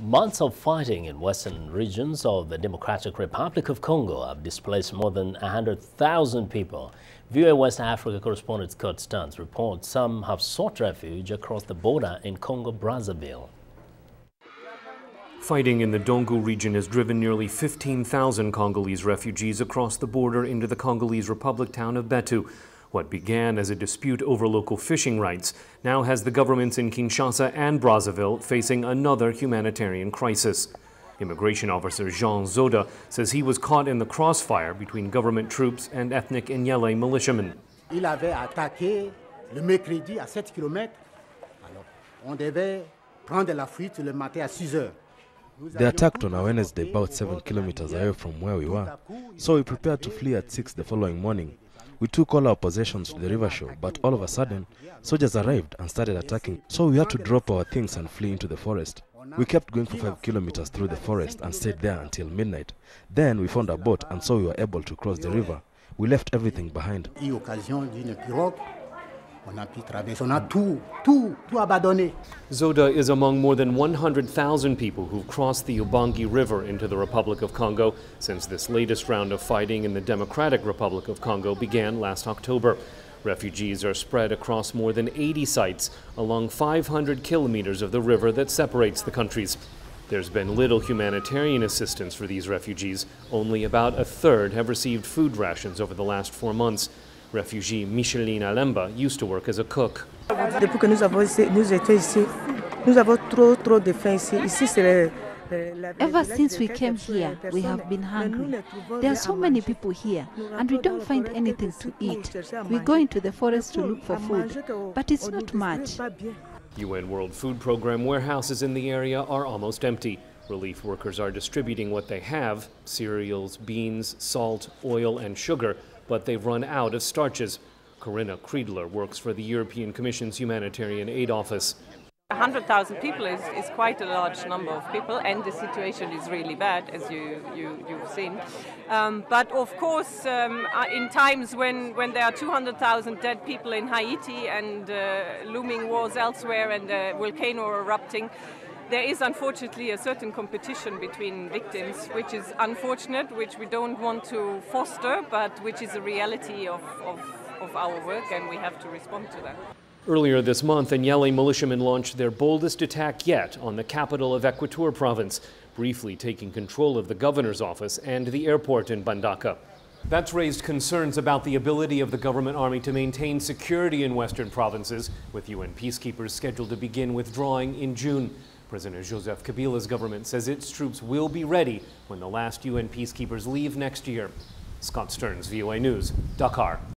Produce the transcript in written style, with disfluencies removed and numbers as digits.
Months of fighting in western regions of the Democratic Republic of Congo have displaced more than 100,000 people. VOA West Africa correspondent Scott Stearns reports some have sought refuge across the border in Congo-Brazzaville. Fighting in the Dongo region has driven nearly 15,000 Congolese refugees across the border into the Congolese Republic town of Betu. What began as a dispute over local fishing rights now has the governments in Kinshasa and Brazzaville facing another humanitarian crisis. Immigration officer Jean Zoda says he was caught in the crossfire between government troops and ethnic Inyele militiamen. Il avait attaqué le mercredi à 7 km. Alors, on devait prendre la fuite le matin à 6 heures. They attacked on a Wednesday about 7 kilometers away from where we were, so we prepared to flee at 6 the following morning. We took all our possessions to the river shore, but all of a sudden, soldiers arrived and started attacking, so we had to drop our things and flee into the forest. We kept going for 5 kilometers through the forest and stayed there until midnight. Then we found a boat and so we were able to cross the river. We left everything behind. Zoda is among more than 100,000 people who've crossed the Ubangi River into the Republic of Congo since this latest round of fighting in the Democratic Republic of Congo began last October. Refugees are spread across more than 80 sites along 500 kilometers of the river that separates the countries. There's been little humanitarian assistance for these refugees. Only about a third have received food rations over the last 4 months. Refugee Micheline Alemba used to work as a cook. Ever since we came here, we have been hungry. There are so many people here, and we don't find anything to eat. We go into the forest to look for food, but it's not much. UN World Food Program warehouses in the area are almost empty. Relief workers are distributing what they have: cereals, beans, salt, oil, and sugar, but they've run out of starches. Corinna Kriedler works for the European Commission's Humanitarian Aid Office. 100,000 people is quite a large number of people, and the situation is really bad, as you've seen. But of course, in times when there are 200,000 dead people in Haiti and looming wars elsewhere and a volcano erupting, there is unfortunately a certain competition between victims, which is unfortunate, which we don't want to foster, but which is a reality of our work, and we have to respond to that. Earlier this month, Inyele militiamen launched their boldest attack yet on the capital of Equateur province, briefly taking control of the governor's office and the airport in Bandaka. That's raised concerns about the ability of the government army to maintain security in western provinces, with UN peacekeepers scheduled to begin withdrawing in June. President Joseph Kabila's government says its troops will be ready when the last UN peacekeepers leave next year. Scott Stearns, VOA News, Dakar.